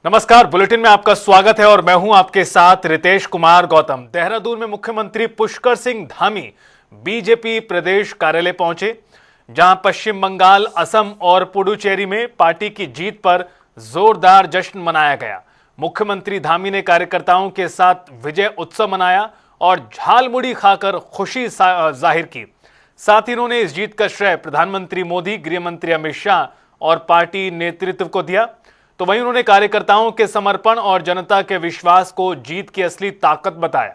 नमस्कार, बुलेटिन में आपका स्वागत है और मैं हूं आपके साथ रितेश कुमार गौतम। देहरादून में मुख्यमंत्री पुष्कर सिंह धामी बीजेपी प्रदेश कार्यालय पहुंचे, जहां पश्चिम बंगाल, असम और पुडुचेरी में पार्टी की जीत पर जोरदार जश्न मनाया गया। मुख्यमंत्री धामी ने कार्यकर्ताओं के साथ विजय उत्सव मनाया और झालमुड़ी खाकर खुशी जाहिर की। साथ ही उन्होंने इस जीत का श्रेय प्रधानमंत्री मोदी, गृह मंत्री अमित शाह और पार्टी नेतृत्व को दिया। तो वहीं उन्होंने कार्यकर्ताओं के समर्पण और जनता के विश्वास को जीत की असली ताकत बताया।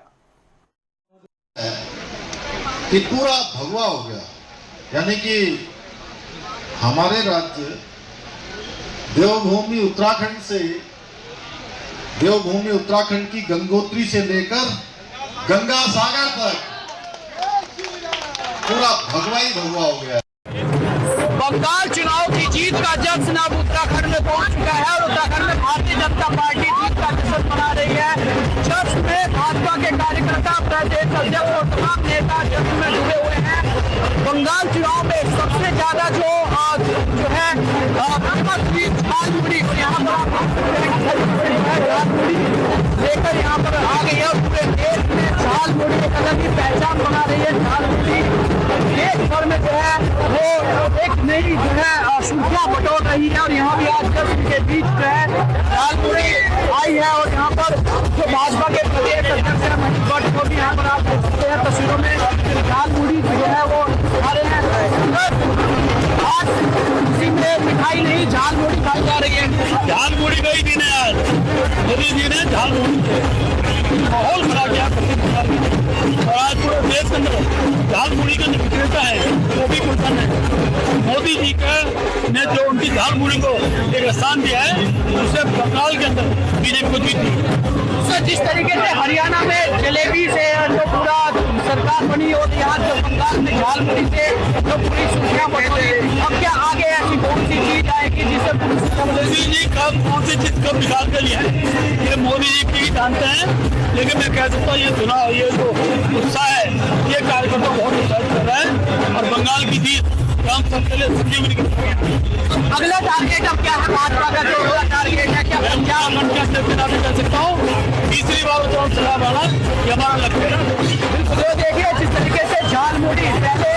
कि पूरा भगवा हो गया, यानी कि हमारे राज्य देवभूमि उत्तराखंड की गंगोत्री से लेकर गंगा सागर तक पूरा भगवा ही भगवा हो गया। बंगाल चुनाव की जीत का जश्न अब उत्तराखंड में पहुंच चुका है और उत्तराखंड में भारतीय जनता पार्टी जीत का जश्न मना रही है। जश्न में भाजपा के कार्यकर्ता, प्रदेश अध्यक्ष और तमाम नेता जश्न में जुड़े हुए हैं। बंगाल चुनाव में सबसे ज्यादा जो है झालमुड़ी यहाँ लेकर यहाँ पर आ गई है। पूरे देश में झालमुड़ी एक अलग ही पहचान बना रही है। झालमुड़ी देश भर में जो है वो एक नई जो है संख्या बटोर रही है और यहाँ भी आज जश्न के बीच जो है झालमुड़ी आई है। और यहाँ पर जो भाजपा के प्रदेश अध्यक्ष है महेश भट्ट को भी यहाँ पर आप देख सकते हैं तस्वीरों में झालमुड़ी जो है वो आ रहे हैं। आज किसी में मिठाई नहीं, झालमुड़ी खाई जा रही है। झालमुड़ी का ही दिन है आज, मोदी जी ने झालमुड़ी माहौल खराब किया और आज पूरे देश के अंदर झालमुड़ी का जो विक्रेता है वो भी प्रसन्न है। मोदी जी का ने जो उनकी झालमुड़ी को एक स्थान दिया है, उससे बंगाल के अंदर बीजेपी को जीत दी। जिस तरीके से हरियाणा में जलेबी से जो पूरा सरकार बनी और यहाँ जो बंगाल में झालमुड़ी से जो पूरी सुर्खियां बढ़ी, अब क्या आगे ऐसी कौन सी चीज आएगी जिससे मोदी जी कब कौन सी चीज कब निकाल के लिया है ये मोदी जी भी जानते हैं। लेकिन मैं कह सकता हूँ ये चुनाव, ये जो उत्साह है, ये कार्यकर्ता बहुत उत्साहित कर रहा है और बंगाल की जीत काम सबके लिए संजीवनी की। अगला टारगेट अब क्या है भाजपा का? जो अगला टारगेट है क्या पंजाब कर सकता हूँ तीसरी बार चुनाव चला पाना ये हमारा लक्ष्य है। बिल्कुल, तो देखिए जिस तरीके से झालमुड़ी पहले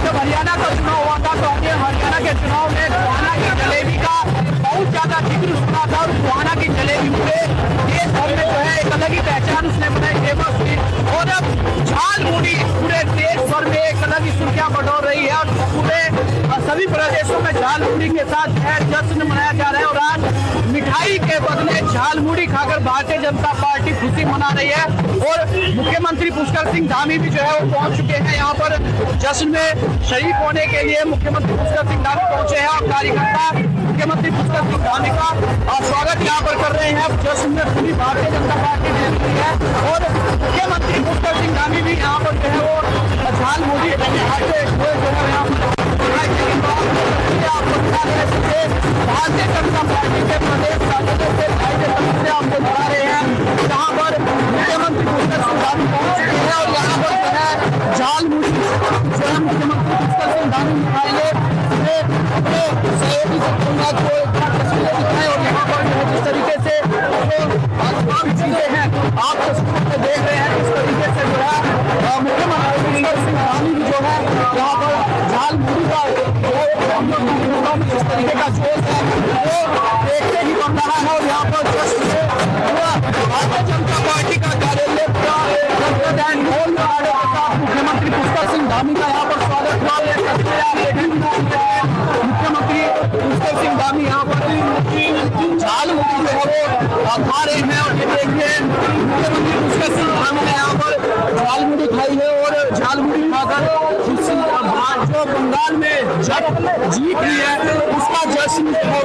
जब हरियाणा का चुनाव हुआ था तो हमने हरियाणा के चुनाव में गोहाना की जलेबी का बहुत ज्यादा जिक्र सुना था और गोहाना की जलेबी पूरे देश भर में जो है एक अलग ही पहचान उसने बनाई, फेमस हुई। और अब झालमुड़ी पूरे देश भर में एक अलग ही सुर्खियां बटोर रही है और पूरे सभी प्रदेशों में झालमुड़ी के साथ जश्न मनाया जा रहा है। और आज मिठाई के बदले झालमुड़ी खाकर भारतीय जनता पार्टी खुशी मना रही है। और मुख्यमंत्री पुष्कर सिंह धामी भी जो है वो पहुंच चुके हैं यहाँ पर जश्न में शरीक होने के लिए। मुख्यमंत्री पुष्कर सिंह धामी पहुंचे हैं और कार्यकर्ता मुख्यमंत्री पुष्कर सिंह धामी का स्वागत यहाँ पर कर रहे हैं। जश्न में पूरी भारतीय जनता पार्टी ने की है और मुख्यमंत्री पुष्कर सिंह धामी भी यहाँ पर जो है वो झालमुड़ी भारतीय जनता पार्टी के प्रदेश से आपको बता रहे हैं, जहाँ पर मुख्यमंत्री पुष्कर सिंह धामी पहुंच चुके हैं और यहाँ पर जो है झालमुड़ी जो है मुख्यमंत्री पुष्कर सिंह धामी दिखाएंगे अपने सहयोगी को तस्वीरें दिखाएं। और यहाँ पर जो है जिस तरीके से तमाम चीजें हैं आप तस्वीरों में देख रहे हैं, इस तरीके से जो है मुख्यमंत्री पुष्कर सिंह धामी भी जो है यहाँ पर झालमुड़ी का जिस तरीके का जोश है वो देखते ही बन रहा है। और यहाँ पर जश्न से पूरा भारतीय जनता पार्टी का कार्यालय मुख्यमंत्री पुष्कर सिंह धामी का यहाँ पर स्वागत हुआ। मुख्यमंत्री पुष्कर सिंह धामी यहाँ पर झालमुड़ी जो है वो खा रहे हैं और ये देखिए मुख्यमंत्री पुष्कर सिंह धामी ने यहाँ पर झालमुड़ी खाई है और झालमुड़ी खाकर जो बंगाल में जीत हुई है उसका जश्न वो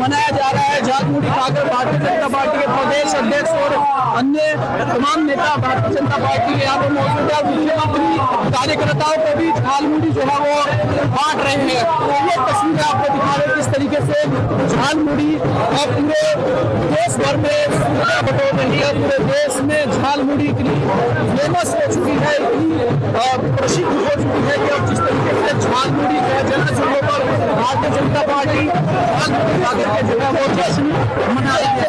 मनाया जा रहा है। झालमुड़ी खाकर भारतीय जनता पार्टी के प्रदेश अध्यक्ष और अन्य तमाम नेता भारतीय जनता पार्टी के यहाँ पर मौजूद है। मुख्यमंत्री कार्यकर्ताओं को भी झालमुड़ी जो है वो बांट रहे हैं। तो ये तस्वीरें आपको दिखा रहे हैं किस तरीके से झालमुड़ी पूरे देश भर में बटोर रही है। पूरे देश में झालमुड़ी इतनी फेमस हो चुकी है, इतनी प्रसिद्ध हो चुकी है कि अब जिस तरीके तरीके से झालमुड़ी जन सुनने पर भारतीय जनता पार्टी के जो है वो जश्न मना रही है।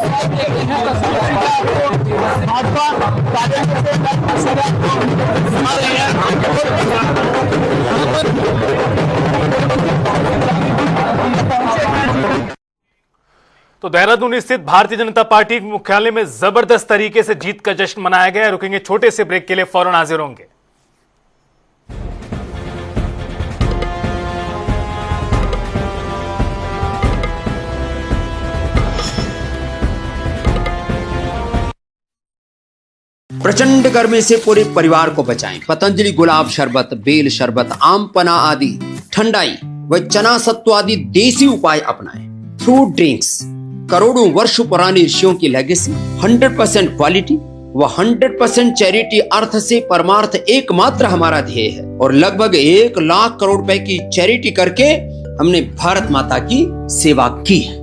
भाजपा तो देहरादून स्थित भारतीय जनता पार्टी मुख्यालय में जबरदस्त तरीके से जीत का जश्न मनाया गया। रुकेंगे छोटे से ब्रेक के लिए, फौरन हाजिर होंगे। प्रचंड गर्मी से पूरे परिवार को बचाएं। पतंजलि गुलाब शरबत, बेल शरबत, आम पना आदि ठंडाई व चना सत्व आदि देसी उपाय अपनाएं। फ्रूट ड्रिंक्स करोड़ों वर्ष पुरानी ऋषियों की लेगेसी, 100% क्वालिटी व 100% चैरिटी अर्थ से परमार्थ एकमात्र हमारा ध्येय है और लगभग 1 लाख करोड़ रुपए की चैरिटी करके हमने भारत माता की सेवा की है।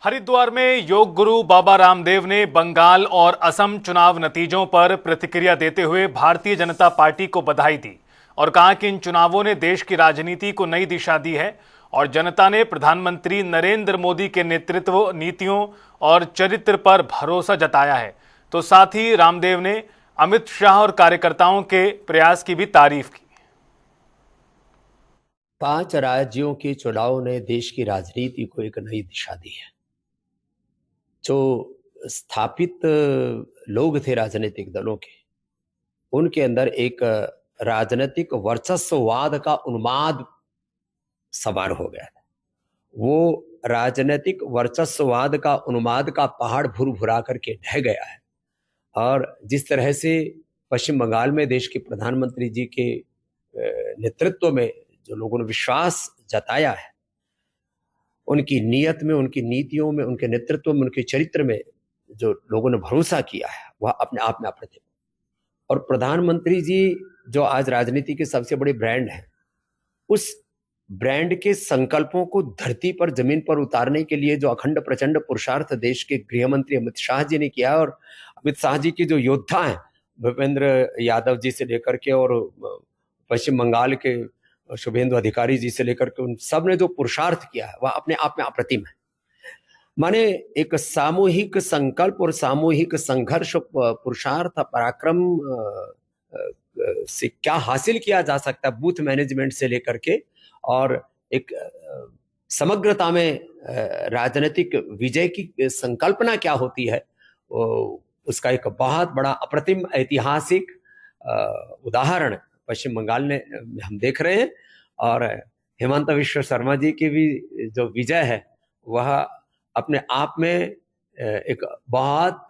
हरिद्वार में योग गुरु बाबा रामदेव ने बंगाल और असम चुनाव नतीजों पर प्रतिक्रिया देते हुए भारतीय जनता पार्टी को बधाई दी और कहा कि इन चुनावों ने देश की राजनीति को नई दिशा दी है और जनता ने प्रधानमंत्री नरेंद्र मोदी के नेतृत्व, नीतियों और चरित्र पर भरोसा जताया है। तो साथ ही रामदेव ने अमित शाह और कार्यकर्ताओं के प्रयास की भी तारीफ की। 5 राज्यों के चुनाव ने देश की राजनीति को एक नई दिशा दी है। जो स्थापित लोग थे राजनीतिक दलों के, उनके अंदर एक राजनीतिक वर्चस्ववाद का उन्माद सवार हो गया था। वो राजनीतिक वर्चस्ववाद का उन्माद का पहाड़ भुरभुरा करके ढह गया है और जिस तरह से पश्चिम बंगाल में देश के प्रधानमंत्री जी के नेतृत्व में जो लोगों ने विश्वास जताया है, उनकी नीयत में, उनकी नीतियों में, उनके नेतृत्व में, उनके चरित्र में जो लोगों ने भरोसा किया है, वह अपने आप में अप्रतिम। और प्रधानमंत्री जी जो आज राजनीति के सबसे बड़े ब्रांड हैं, उस ब्रांड के संकल्पों को धरती पर, जमीन पर उतारने के लिए जो अखंड प्रचंड पुरुषार्थ देश के गृह मंत्री अमित शाह जी ने किया, और अमित शाह जी के जो योद्धा हैं, भूपेंद्र यादव जी से लेकर के और पश्चिम बंगाल के शुभेंदु अधिकारी जी से लेकर के उन सब ने जो पुरुषार्थ किया है, वह अपने आप में अप्रतिम है। माने एक सामूहिक संकल्प और सामूहिक संघर्ष, पुरुषार्थ, पराक्रम से क्या हासिल किया जा सकता है, बूथ मैनेजमेंट से लेकर के, और एक समग्रता में राजनीतिक विजय की संकल्पना क्या होती है, उसका एक बहुत बड़ा अप्रतिम ऐतिहासिक उदाहरण पश्चिम बंगाल ने हम देख रहे हैं। और हेमंत बिश्व शर्मा जी की भी जो विजय है, वह अपने आप में एक बहुत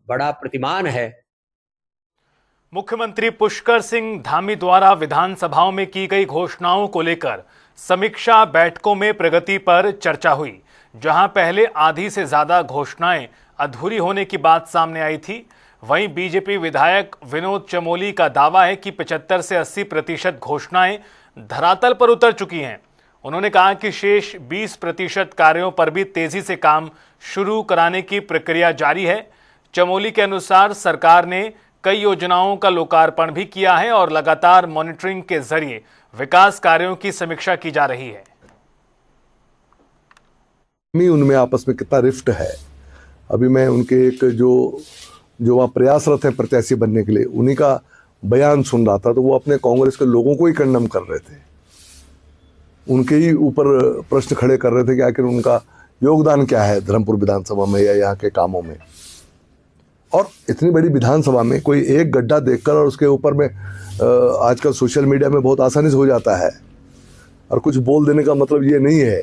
बड़ा प्रतिमान है। मुख्यमंत्री पुष्कर सिंह धामी द्वारा विधानसभाओं में की गई घोषणाओं को लेकर समीक्षा बैठकों में प्रगति पर चर्चा हुई, जहां पहले आधी से ज्यादा घोषणाएं अधूरी होने की बात सामने आई थी। वहीं बीजेपी विधायक विनोद चमोली का दावा है कि 75 से 80% घोषणाएं धरातल पर उतर चुकी हैं। उन्होंने कहा कि शेष 20% कार्यों पर भी तेजी से काम शुरू कराने की प्रक्रिया जारी है। चमोली के अनुसार सरकार ने कई योजनाओं का लोकार्पण भी किया है और लगातार मॉनिटरिंग के जरिए विकास कार्यों की समीक्षा की जा रही है। उनमें आपस में कितना रिफ्ट है। अभी मैं उनके एक जो वहाँ प्रयासरत हैं प्रत्याशी बनने के लिए, उन्हीं का बयान सुन रहा था, तो वो अपने कांग्रेस के लोगों को ही कंडम कर रहे थे, उनके ही ऊपर प्रश्न खड़े कर रहे थे कि आखिर उनका योगदान क्या है धर्मपुर विधानसभा में या यहाँ के कामों में। और इतनी बड़ी विधानसभा में कोई एक गड्ढा देखकर और उसके ऊपर में आजकल सोशल मीडिया में बहुत आसानी से हो जाता है, और कुछ बोल देने का मतलब ये नहीं है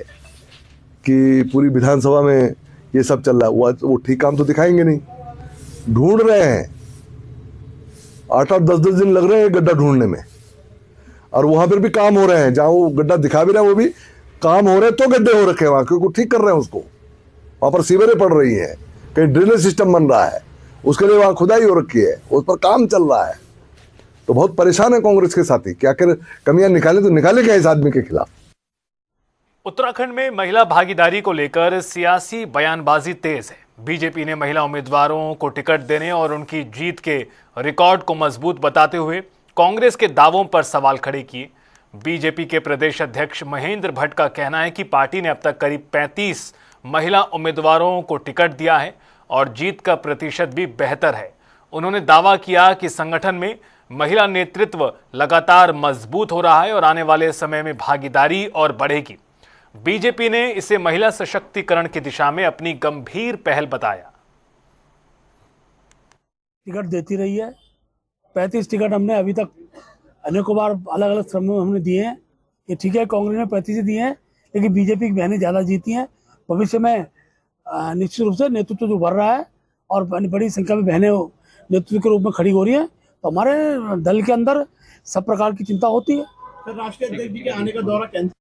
कि पूरी विधानसभा में ये सब चल रहा है। वो ठीक काम तो दिखाएंगे नहीं, ढूंढ रहे हैं, 8-8, 10-10 दिन लग रहे हैं गड्ढा ढूंढने में, और वहां पर भी काम हो रहे हैं। जहां वो गड्ढा दिखा भी रहा है, वो भी काम हो रहे हैं, तो गड्ढे हो रखे हैं वहां, क्योंकि ठीक कर रहे हैं उसको। वहां पर सीवरें पड़ रही हैं, कहीं ड्रेनेज सिस्टम बन रहा है, उसके लिए वहां खुदाई हो रखी है, उस पर काम चल रहा है। तो बहुत परेशान है कांग्रेस के साथी कि आखिर कमियां निकाले तो निकाले क्या इस आदमी के खिलाफ। उत्तराखंड में महिला भागीदारी को लेकर सियासी बयानबाजी तेज है। बीजेपी ने महिला उम्मीदवारों को टिकट देने और उनकी जीत के रिकॉर्ड को मजबूत बताते हुए कांग्रेस के दावों पर सवाल खड़े किए। बीजेपी के प्रदेश अध्यक्ष महेंद्र भट्ट का कहना है कि पार्टी ने अब तक करीब 35 महिला उम्मीदवारों को टिकट दिया है और जीत का प्रतिशत भी बेहतर है। उन्होंने दावा किया कि संगठन में महिला नेतृत्व लगातार मजबूत हो रहा है और आने वाले समय में भागीदारी और बढ़ेगी। बीजेपी ने इसे महिला सशक्तिकरण की दिशा में अपनी गंभीर पहल बताया। टिकट देती रही है। 35 टिकट हमने अभी तक अनेकों बार अलग अलग समय में हमने दिए हैं। ये ठीक है, कांग्रेस ने 35 दिए हैं, लेकिन बीजेपी की बहनें ज़्यादा जीती हैं। भविष्य में निश्चित रूप से नेतृत्व जो बढ़ रहा है और बड़ी संख्या में बहनें नेतृत्व के रूप में खड़ी हो रही हैं, तो हमारे दल के अंदर सब प्रकार की चिंता होती है। राष्ट्रीय अध्यक्ष जी के आने का दौरा कैंसिल।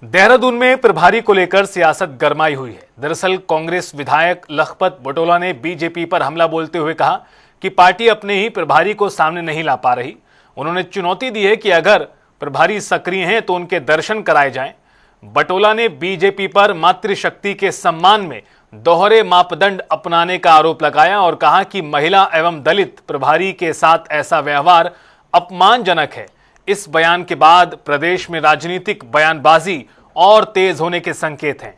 देहरादून में प्रभारी को लेकर सियासत गरमाई हुई है। दरअसल कांग्रेस विधायक लखपत बटोला ने बीजेपी पर हमला बोलते हुए कहा कि पार्टी अपने ही प्रभारी को सामने नहीं ला पा रही। उन्होंने चुनौती दी है कि अगर प्रभारी सक्रिय हैं तो उनके दर्शन कराए जाएं। बटोला ने बीजेपी पर मातृशक्ति के सम्मान में दोहरे मापदंड अपनाने का आरोप लगाया और कहा कि महिला एवं दलित प्रभारी के साथ ऐसा व्यवहार अपमानजनक है। इस बयान के बाद प्रदेश में राजनीतिक बयानबाजी और तेज होने के संकेत हैं।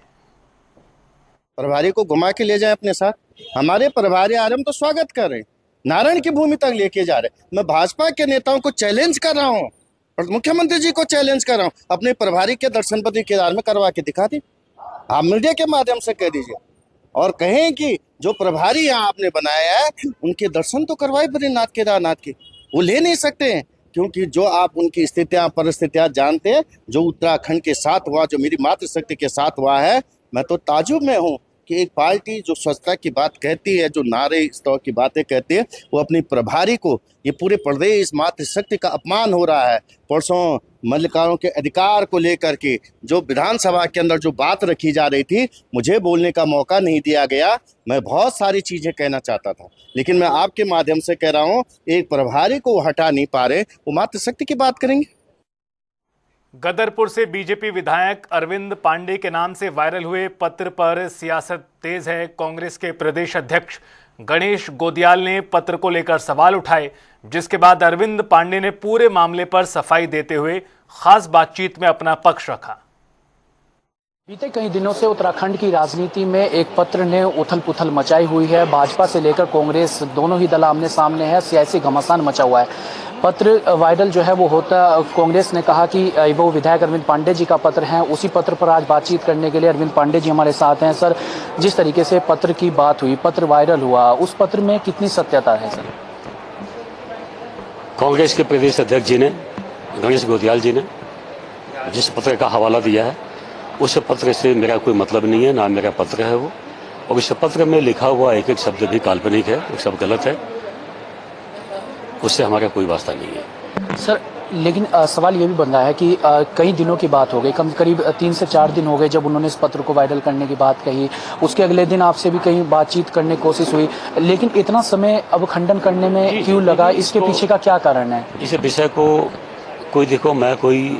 प्रभारी को घुमा के ले जाए अपने साथ। हमारे प्रभारी आ रहे, हम तो स्वागत कर रहे हैं, नारायण की भूमि तक लेके जा रहे। मैं भाजपा के नेताओं को चैलेंज कर रहा हूँ और मुख्यमंत्री जी को चैलेंज कर रहा हूँ, अपने प्रभारी के दर्शन बद्री केदार में करवा के दिखा दी। आप मीडिया के माध्यम से कह दीजिए और कहें कि जो प्रभारी यहाँ आपने बनाया है उनके दर्शन तो करवाए बद्रीनाथ केदारनाथ के। वो ले नहीं सकते हैं क्योंकि जो आप उनकी स्थितियां परिस्थितियां जानते हैं, जो उत्तराखंड के साथ हुआ, जो मेरी मातृशक्ति के साथ हुआ है, मैं तो ताजुब में हूँ कि एक पार्टी जो स्वच्छता की बात कहती है, जो नारे इस तरह की बातें कहती है, वो अपनी प्रभारी को, ये पूरे प्रदेश मातृशक्ति का अपमान हो रहा है। परसों मल्लिकाओं के अधिकार को लेकर के जो विधानसभा के अंदर जो बात रखी जा रही थी, मुझे बोलने का मौका नहीं दिया गया। मैं बहुत सारी चीजें कहना चाहता था, लेकिन मैं आपके माध्यम से कह रहा हूँ, एक प्रभारी को हटा नहीं पा रहे, वो मातृशक्ति की बात करेंगे। गदरपुर से बीजेपी विधायक अरविंद पांडे के नाम से वायरल हुए पत्र पर सियासत तेज है। कांग्रेस के प्रदेश अध्यक्ष गणेश गोदियाल ने पत्र को लेकर सवाल उठाए, जिसके बाद अरविंद पांडे ने पूरे मामले पर सफाई देते हुए खास बातचीत में अपना पक्ष रखा। बीते कई दिनों से उत्तराखंड की राजनीति में एक पत्र ने उथल पुथल मचाई हुई है। भाजपा से लेकर कांग्रेस दोनों ही दल आमने सामने है, सियासी घमासान मचा हुआ है। पत्र वायरल जो है वो होता, कांग्रेस ने कहा कि वो विधायक अरविंद पांडे जी का पत्र है। उसी पत्र पर आज बातचीत करने के लिए अरविंद पांडे जी हमारे साथ हैं। सर, जिस तरीके से पत्र की बात हुई, पत्र वायरल हुआ, उस पत्र में कितनी सत्यता है? सर, कांग्रेस के प्रदेश अध्यक्ष जी ने, गणेश गोदियाल जी ने जिस पत्र का हवाला दिया है, उस पत्र से मेरा कोई मतलब नहीं है, ना मेरा पत्र है वो। और इस पत्र में लिखा हुआ एक एक शब्द भी काल्पनिक है, वो सब गलत है, उससे हमारा कोई वास्ता नहीं है। सर, लेकिन सवाल ये भी बन रहा है कि कई दिनों की बात हो गई, करीब 3 से 4 दिन हो गए जब उन्होंने इस पत्र को वायरल करने की बात कही। उसके अगले दिन आपसे भी कहीं बातचीत करने की कोशिश हुई, लेकिन इतना समय अब खंडन करने में क्यों लगा? इसके पीछे का क्या कारण है? इस विषय को कोई, देखो, मैं कोई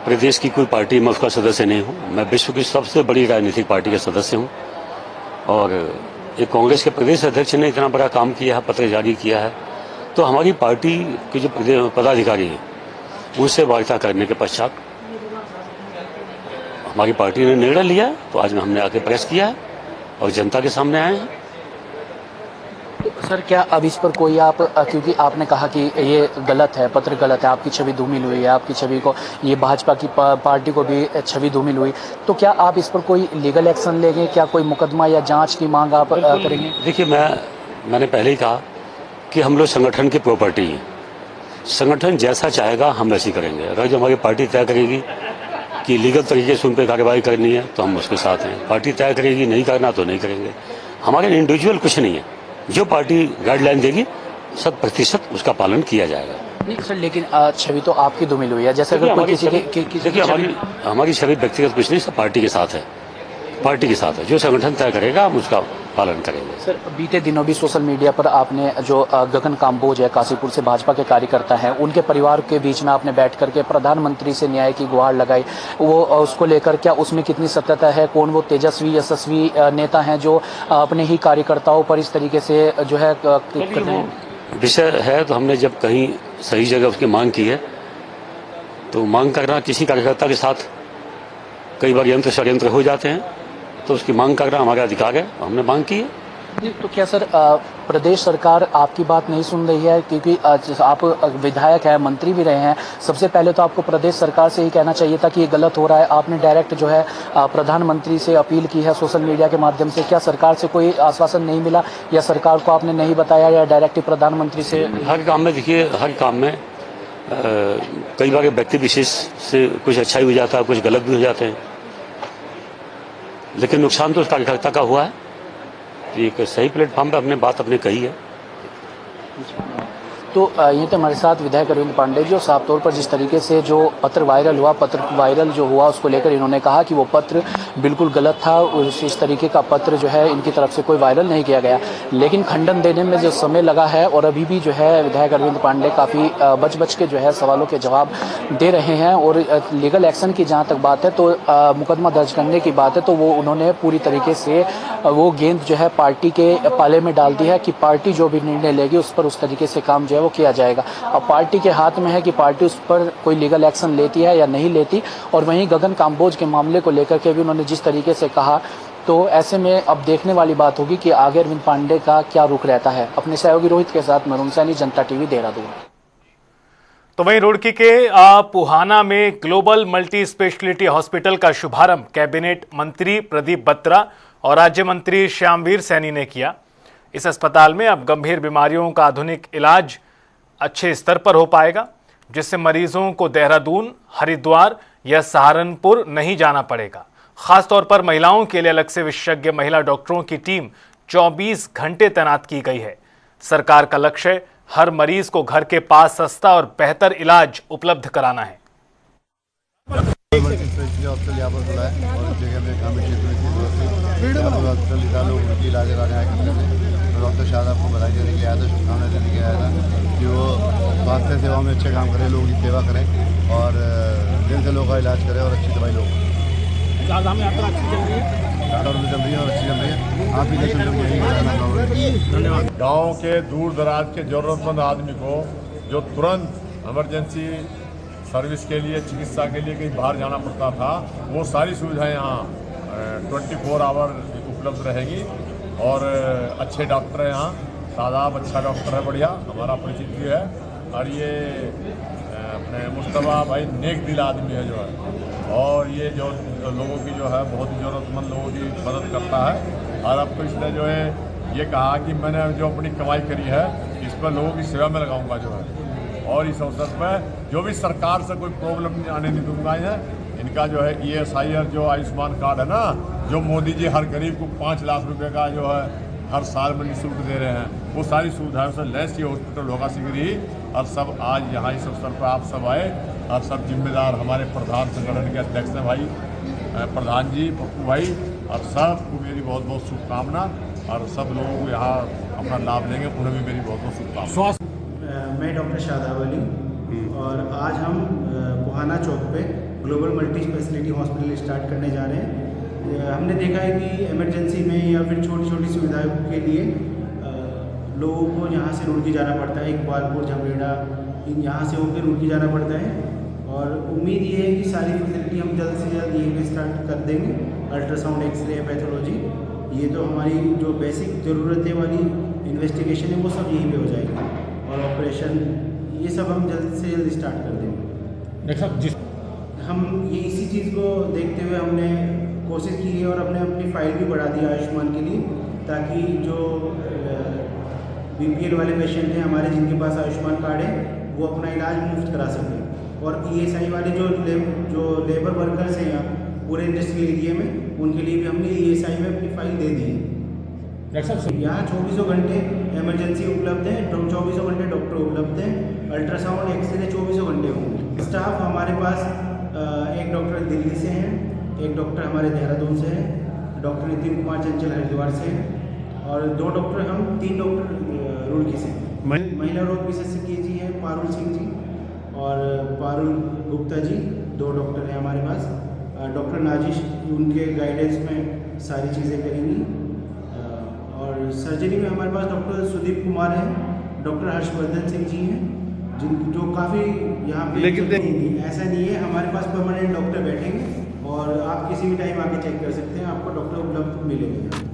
प्रदेश की कोई पार्टी में उसका सदस्य नहीं हूँ। मैं विश्व की सबसे बड़ी राजनीतिक पार्टी का सदस्य हूँ और एक कांग्रेस के प्रदेश अध्यक्ष ने इतना बड़ा काम किया है, पत्र जारी किया है, तो हमारी पार्टी के जो पदाधिकारी हैं उनसे वार्ता करने के पश्चात हमारी पार्टी ने निर्णय लिया। तो आज हमने आके प्रेस किया है और जनता के सामने आए हैं। सर, क्या अब इस पर कोई आप, क्योंकि आपने कहा कि ये गलत है, पत्र गलत है, आपकी छवि धूमिल हुई है, आपकी छवि को, ये भाजपा की पार्टी को भी छवि धूमिल हुई, तो क्या आप इस पर कोई लीगल एक्शन लेंगे? क्या कोई मुकदमा या जांच की मांग आप करेंगे? देखिए, मैंने पहले ही कहा कि हम लोग संगठन की प्रॉपर्टी हैं। संगठन जैसा चाहेगा हम वैसी करेंगे। अगर जो हमारी पार्टी तय करेगी कि लीगल तरीके से उन पर कार्रवाई करनी है तो हम उसके साथ हैं। पार्टी तय करेगी नहीं करना तो नहीं करेंगे। हमारे इंडिविजुअल कुछ नहीं है, जो पार्टी गाइडलाइन देगी 100% उसका पालन किया जाएगा। नहीं सर, लेकिन छवि तो आपकी धूमिल हुई है, जैसे अगर कोई किसी देखिए, हमारी छवि व्यक्तिगत कुछ नहीं, सब पार्टी के साथ है, पार्टी के साथ है। जो संगठन तय करेगा हम उसका पालन करेंगे। सर, बीते दिनों भी सोशल मीडिया पर आपने जो गगन काम्बोज है, काशीपुर से भाजपा के कार्यकर्ता हैं, उनके परिवार के बीच में आपने बैठ करके प्रधानमंत्री से न्याय की गुहार लगाई। वो उसको लेकर क्या उसमें कितनी सत्यता है? कौन वो तेजस्वी यशस्वी नेता हैं जो अपने ही कार्यकर्ताओं पर इस तरीके से जो है विषय है? तो हमने जब कहीं सही जगह उसकी मांग की है, तो मांग करना किसी कार्यकर्ता के साथ कई बार यंत्र षड्यंत्र हो जाते हैं, तो उसकी मांग करना हमारा अधिकार है, हमने मांग की है। तो क्या सर प्रदेश सरकार आपकी बात नहीं सुन रही है? क्योंकि आप विधायक हैं, मंत्री भी रहे हैं, सबसे पहले तो आपको प्रदेश सरकार से ही कहना चाहिए था कि ये गलत हो रहा है। आपने डायरेक्ट जो है प्रधानमंत्री से अपील की है सोशल मीडिया के माध्यम से, क्या सरकार से कोई आश्वासन नहीं मिला या सरकार को आपने नहीं बताया या डायरेक्ट प्रधानमंत्री से? हर काम में देखिए, हर काम में कई बार व्यक्ति विशेष से कुछ अच्छा ही हो जाता है, कुछ गलत भी हो जाते हैं, लेकिन नुकसान तो उस कार्यकर्ता का हुआ है। एक सही प्लेटफॉर्म पे अपने बात अपने कही है। तो ये तो हमारे साथ विधायक अरविंद पांडे जी, और साफ तौर पर जिस तरीके से जो पत्र वायरल जो हुआ उसको लेकर इन्होंने कहा कि वो पत्र बिल्कुल गलत था, इस तरीके का पत्र जो है इनकी तरफ से कोई वायरल नहीं किया गया। लेकिन खंडन देने में जो समय लगा है, और अभी भी जो है विधायक अरविंद पांडे काफ़ी बच के जो है सवालों के जवाब दे रहे हैं। और लीगल एक्शन की जहाँ तक बात है, तो मुकदमा दर्ज करने की बात है, तो वो उन्होंने पूरी तरीके से वो गेंद जो है पार्टी के पाले में डाल दी है कि पार्टी जो भी निर्णय लेगी उस पर उस तरीके से काम जो है वो किया जाएगा। अब पार्टी के हाथ में है कि पार्टी उस पर कोई लीगल एक्शन लेती है या नहीं लेती। और वहीं गगन काम्बोज के मामले को लेकर के भी उन्होंने जिस तरीके से कहा, तो ऐसे में अब देखने वाली बात होगी कि आगे अरविंद पांडे का क्या रुख रहता है। अपने सहयोगी रोहित के साथ मरुण सैनी, जनता टीवी, देहरादून। तो वहीं रुड़की के पुहाना में ग्लोबल मल्टी स्पेशलिटी हॉस्पिटल का शुभारंभ कैबिनेट मंत्री प्रदीप बत्रा और राज्य मंत्री श्यामवीर सैनी ने किया। इस अस्पताल में अब गंभीर बीमारियों का आधुनिक इलाज अच्छे स्तर पर हो पाएगा, जिससे मरीजों को देहरादून, हरिद्वार या सहारनपुर नहीं जाना पड़ेगा। खासतौर पर महिलाओं के लिए अलग से विशेषज्ञ महिला डॉक्टरों की टीम 24 घंटे तैनात की गई है। सरकार का लक्ष्य हर मरीज को घर के पास सस्ता और बेहतर इलाज उपलब्ध कराना है। डॉक्टर शायद आपको बधाई देने के आया था, शुभकामनाएं देने के आया था कि वो स्वास्थ्य सेवा में अच्छे काम करें, लोगों की सेवा करें और दिल से लोगों का इलाज करें और अच्छी दवाई लोगों को। यात्रा अच्छी चल रही है, चल रही है और अच्छी चल रही है। आप भी धन्यवाद। गाँव के दूर दराज के जरूरतमंद आदमी को जो तुरंत इमरजेंसी सर्विस के लिए, चिकित्सा के लिए कहीं बाहर जाना पड़ता था, वो सारी सुविधाएं यहाँ 24 आवर उपलब्ध रहेगी। और अच्छे डॉक्टर हैं यहाँ, तादाद अच्छा डॉक्टर है, बढ़िया हमारा परिचित भी है। और ये अपने मुस्तफा भाई नेक दिल आदमी है जो है, और ये जो लोगों की जो है बहुत ज़रूरतमंद लोगों की मदद करता है। और अब तो इसने जो है ये कहा कि मैंने जो अपनी कमाई करी है इस पर लोगों की सेवा में लगाऊंगा जो है। और इस अवसर पर जो भी सरकार से कोई प्रॉब्लम आने नहीं दूंगा है। इनका जो है ESIR जो आयुष्मान कार्ड है ना, जो मोदी जी हर गरीब को 5 लाख रुपए का जो है हर साल में निःशुल्क दे रहे हैं, वो सारी सुविधाओं से लैस ये हॉस्पिटल होगा शीघ्र ही। और सब आज यहाँ इस अवसर पर आप सब आए, और सब जिम्मेदार हमारे प्रधान संगठन के अध्यक्ष हैं भाई प्रधान जी, पप्पू भाई, और सबको मेरी बहुत बहुत शुभकामना। और सब लोगों को यहाँ अपना लाभ लेंगे, उन्हें भी मेरी बहुत बहुत शुभकामना। मैं डॉक्टर शादाब अली, और आज हम पुहाना चौक पे global multi speciality hospital start करने जा रहे हैं। हमने देखा है कि इमरजेंसी में या फिर छोटी छोटी सुविधाओं के लिए लोगों को यहाँ से रुड़की जाना पड़ता है, इकबालपुर, झमरेड़ा, यहाँ से होकर रुड़की जाना पड़ता है। और उम्मीद ये है कि सारी फैसिलिटी हम जल्द से जल्द यहीं पे स्टार्ट कर देंगे। अल्ट्रासाउंड, एक्सरे, पैथोलॉजी, ये तो हमारी जो बेसिक ज़रूरतें वाली इन्वेस्टिगेशन है वो सब यहीं पे हो जाएगी। और ऑपरेशन ये सब हम जल्द से जल्द स्टार्ट कर देंगे। हम ये इसी चीज़ को देखते हुए हमने कोशिश की है और हमने अपनी फाइल भी बढ़ा दी आयुष्मान के लिए, ताकि जो BPL वाले पेशेंट हैं हमारे जिनके पास आयुष्मान कार्ड है वो अपना इलाज मुफ्त करा सकें। और ESI वाले जो लेबर वर्कर्स हैं यहाँ पूरे इंडस्ट्रियल एरिया में, उनके लिए भी हमने ESI में अपनी फाइल दे दी है। यहाँ 24 घंटे इमरजेंसी उपलब्ध है, 24 घंटे डॉक्टर उपलब्ध हैं, अल्ट्रासाउंड, एक्सरे 24 घंटे होंगे। स्टाफ हमारे पास एक डॉक्टर दिल्ली से हैं, एक डॉक्टर हमारे देहरादून से हैं, डॉक्टर नितिन कुमार चंचल हरिद्वार से हैं, और 2 डॉक्टर हम 3 डॉक्टर रुड़की से। महिला रोग विशेषज्ञ जी हैं पारुल सिंह जी और पारुल गुप्ता जी, 2 डॉक्टर हैं हमारे पास। डॉक्टर नाजिश उनके गाइडेंस में सारी चीज़ें करेंगी। और सर्जरी में हमारे पास डॉक्टर सुदीप कुमार हैं, डॉक्टर हर्षवर्धन सिंह जी हैं, जो काफ़ी यहाँ पे लेकिन ऐसा नहीं है, हमारे पास परमानेंट डॉक्टर बैठेंगे और आप किसी भी टाइम आके चेक कर सकते हैं, आपको डॉक्टर उपलब्ध मिलेंगे।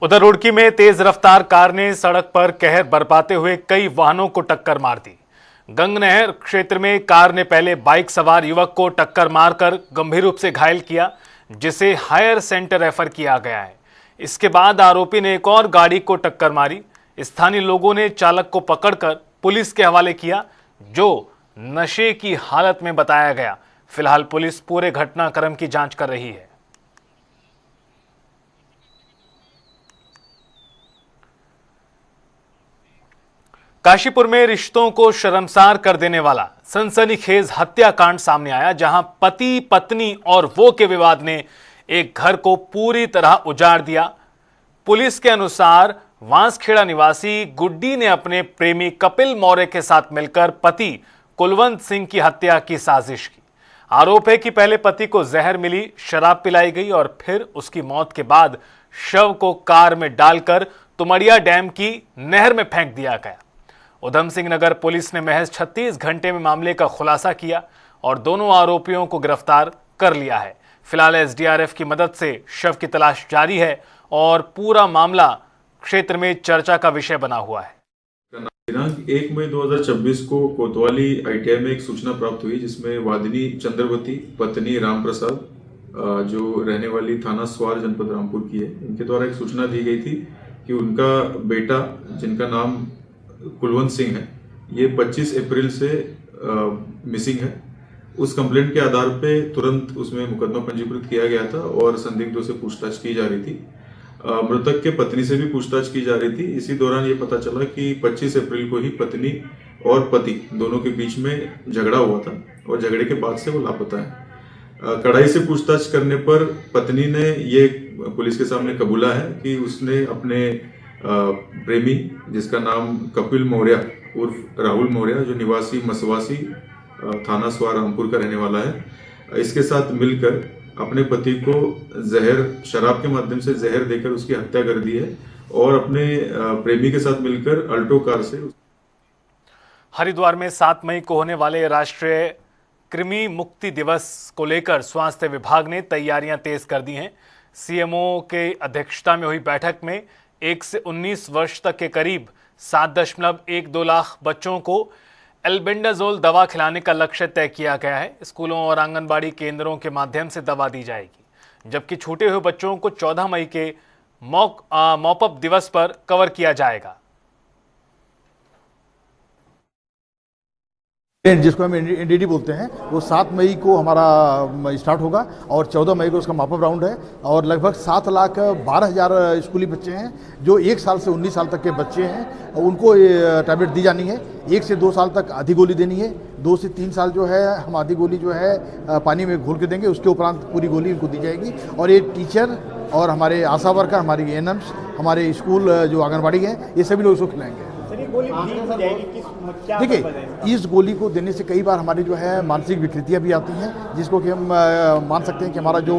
उधर रुड़की में तेज रफ्तार कार ने सड़क पर कहर बरपाते हुए कई वाहनों को टक्कर मार दी। गंगनहर क्षेत्र में कार ने पहले बाइक सवार युवक को टक्कर मारकर गंभीर रूप से घायल किया, जिसे हायर सेंटर रेफर किया गया है। इसके बाद आरोपी ने एक और गाड़ी को टक्कर मारी। स्थानीय लोगों ने चालक को पकड़कर पुलिस के हवाले किया, जो नशे की हालत में बताया गया। फिलहाल पुलिस पूरे घटनाक्रम की जांच कर रही है। काशीपुर में रिश्तों को शर्मसार कर देने वाला सनसनीखेज हत्याकांड सामने आया, जहां पति पत्नी और वो के विवाद ने एक घर को पूरी तरह उजाड़ दिया। पुलिस के अनुसार वांसखेड़ा निवासी गुड्डी ने अपने प्रेमी कपिल मौर्य के साथ मिलकर पति कुलवंत सिंह की हत्या की साजिश की। आरोप है कि पहले पति को जहर मिली, शराब पिलाई गई और फिर उसकी मौत के बाद शव को कार में डालकर तुमड़िया डैम की नहर में फेंक दिया गया। उधम सिंह नगर पुलिस ने महज 36 घंटे में मामले का खुलासा किया और दोनों आरोपियों को गिरफ्तार कर लिया है। फिलहाल एसडीआरएफ की मदद से शव की तलाश जारी है और पूरा मामला क्षेत्र में चर्चा का विषय बना हुआ है। दिनांक 1 मई 2026 को कोतवाली आईटीआई में एक सूचना प्राप्त हुई, जिसमें वादिनी चंद्रवती पत्नी राम प्रसाद जो रहने वाली थाना स्वार जनपद रामपुर की है, इनके द्वारा एक सूचना दी गई थी कि उनका बेटा जिनका नाम कुलवंत सिंह है, ये 25 अप्रैल से मिसिंग है। उस कंप्लेंट के आधार पे तुरंत उसमें मुकदमा पंजीकृत किया गया था और संदिग्धों से पूछताछ की जा रही थी। मृतक के पत्नी से भी पूछताछ की जा रही थी। इसी दौरान ये पता चला कि 25 अप्रैल को ही पत्नी और पति दोनों के बीच में झगड़ा हुआ था और झगड़े के बाद से वो लापता है। कड़ाई से पूछताछ करने पर पत्नी ने ये पुलिस के सामने कबूला है कि उसने अपने प्रेमी जिसका नाम कपिल मौर्य उर्फ राहुल मौर्य, जो निवासी मसवासी थाना स्वार रामपुर का रहने वाला है, इसके साथ मिलकर अपने पति को शराब के माध्यम से जहर देकर उसकी हत्या कर दी है और अपने प्रेमी के साथ मिलकर अल्टो कार से। हरिद्वार में 7 मई को होने वाले राष्ट्रीय कृमि मुक्ति दिवस को लेकर स्वास्थ्य विभाग ने तैयारियां तेज कर दी हैं। सीएमओ के अध्यक्षता में हुई बैठक में 1 से 19 वर्ष तक के करीब 7.12 लाख बच्चों को एल्बेंडाजोल दवा खिलाने का लक्ष्य तय किया गया है। स्कूलों और आंगनबाड़ी केंद्रों के माध्यम से दवा दी जाएगी, जबकि छूटे हुए बच्चों को 14 मई के मॉपअप दिवस पर कवर किया जाएगा। जिसको हम एनडीडी बोलते हैं, वो 7 मई को हमारा स्टार्ट होगा और 14 मई को उसका मापअप राउंड है और लगभग 7,12,000 स्कूली बच्चे हैं जो 1 साल से 19 साल तक के बच्चे हैं, उनको टैबलेट दी जानी है। 1 से 2 साल तक आधी गोली देनी है, 2 से 3 साल जो है हम आधी गोली जो है पानी में घोल के देंगे, उसके उपरांत पूरी गोली उनको दी जाएगी। और ये टीचर और हमारे आशा वर्कर, हमारी एएनएम्स, हमारे स्कूल जो आंगनबाड़ी हैं, ये सभी लोग इसको खिलाएंगे। देखिए, इस गोली को देने से कई बार हमारी जो है मानसिक विकृतियां भी आती हैं, जिसको कि हम मान सकते हैं कि हमारा जो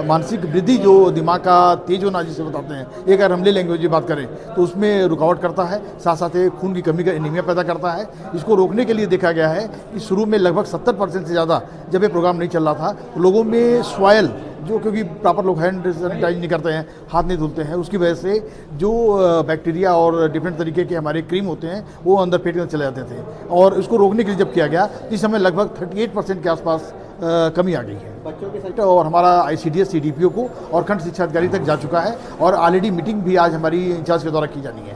मानसिक वृद्धि जो दिमाग का तेज होना जिसे बताते हैं, एक अगर हमले लैंग्वेज की बात करें तो उसमें रुकावट करता है, साथ साथ खून की कमी का एनीमिया पैदा करता है। इसको रोकने के लिए देखा गया है कि शुरू में लगभग 70% से ज़्यादा जब ये प्रोग्राम नहीं चल रहा था तो लोगों में स्वाइल जो, क्योंकि प्रॉपर लोग हैंड सैनिटाइज नहीं करते हैं, हाथ नहीं धुलते हैं, उसकी वजह से जो बैक्टीरिया और डिफरेंट तरीके के हमारे क्रीम होते हैं वो अंदर पेट के अंदर चले जाते थे। और इसको रोकने के लिए जब किया गया इस समय लगभग 38% के आसपास कमी आ गई है बच्चों के साथ। और हमारा ICDS CDPO को और खंड शिक्षा अधिकारी तक जा चुका है और ऑलरेडी मीटिंग भी आज हमारी इंचार्ज के द्वारा की जानी है।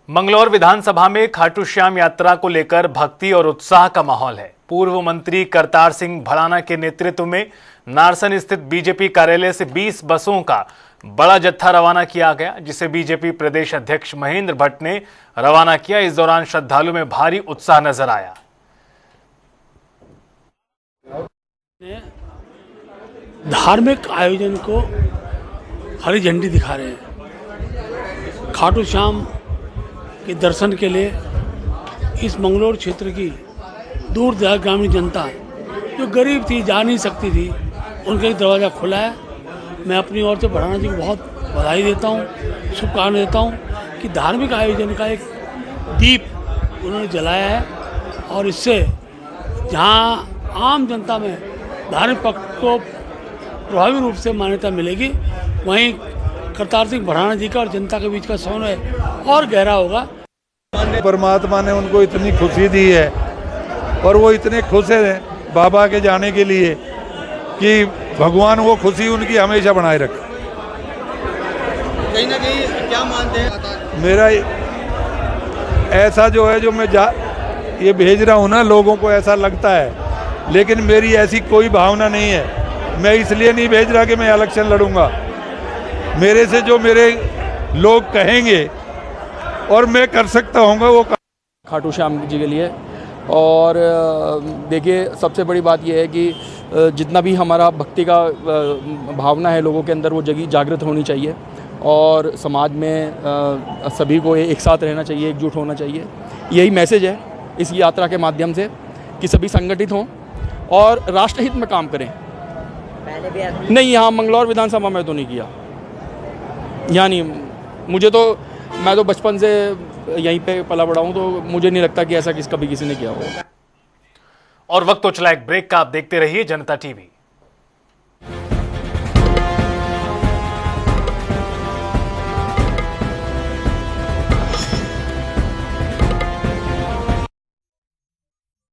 मंगलौर विधानसभा में खाटू श्याम यात्रा को लेकर भक्ति और उत्साह का माहौल है। पूर्व मंत्री करतार सिंह भड़ाना के नेतृत्व में नारसन स्थित बीजेपी कार्यालय से 20 बसों का बड़ा जत्था रवाना किया गया, जिसे बीजेपी प्रदेश अध्यक्ष महेंद्र भट्ट ने रवाना किया। इस दौरान श्रद्धालुओं में भारी उत्साह नजर आया। धार्मिक आयोजन को हरी झंडी दिखा रहे हैं। खाटू श्याम के दर्शन के लिए इस मंगलौर क्षेत्र की दूर दराज ग्रामीण जनता जो गरीब थी, जा नहीं सकती थी, उनके लिए दरवाज़ा खुला है। मैं अपनी ओर से भराना जी को बहुत बधाई देता हूँ, शुभकामनाएं देता हूँ कि धार्मिक आयोजन का एक दीप उन्होंने जलाया है और इससे जहाँ आम जनता में धार्मिक पक्ष को प्रभावी रूप से मान्यता मिलेगी, वहीं करतार सिंह भराना जी का और जनता के बीच का समन्वय और गहरा होगा। परमात्मा ने उनको इतनी खुशी दी है और वो इतने खुश हैं बाबा के जाने के लिए कि भगवान वो खुशी उनकी हमेशा बनाए रखे। कहीं ना कहीं क्या मानते हैं? मेरा ऐसा जो है जो मैं ये भेज रहा हूँ ना, लोगों को ऐसा लगता है, लेकिन मेरी ऐसी कोई भावना नहीं है। मैं इसलिए नहीं भेज रहा कि मैं इलेक्शन लड़ूंगा। मेरे से जो मेरे लोग कहेंगे और मैं कर सकता हूँगा वो खाटू श्याम जी के लिए। और देखिए, सबसे बड़ी बात यह है कि जितना भी हमारा भक्ति का भावना है लोगों के अंदर, वो जागृत होनी चाहिए और समाज में सभी को एक साथ रहना चाहिए, एकजुट होना चाहिए। यही मैसेज है इस यात्रा के माध्यम से कि सभी संगठित हों और राष्ट्रहित में काम करें। नहीं, यहाँ मंगलौर विधानसभा में तो नहीं किया, यहाँ नहीं। मैं तो बचपन से यहीं पे पला बड़ा हूँ, तो मुझे नहीं लगता कि ऐसा कभी किसी ने किया हो। और वक्त तो चला एक ब्रेक का, आप देखते रहिए जनता टीवी।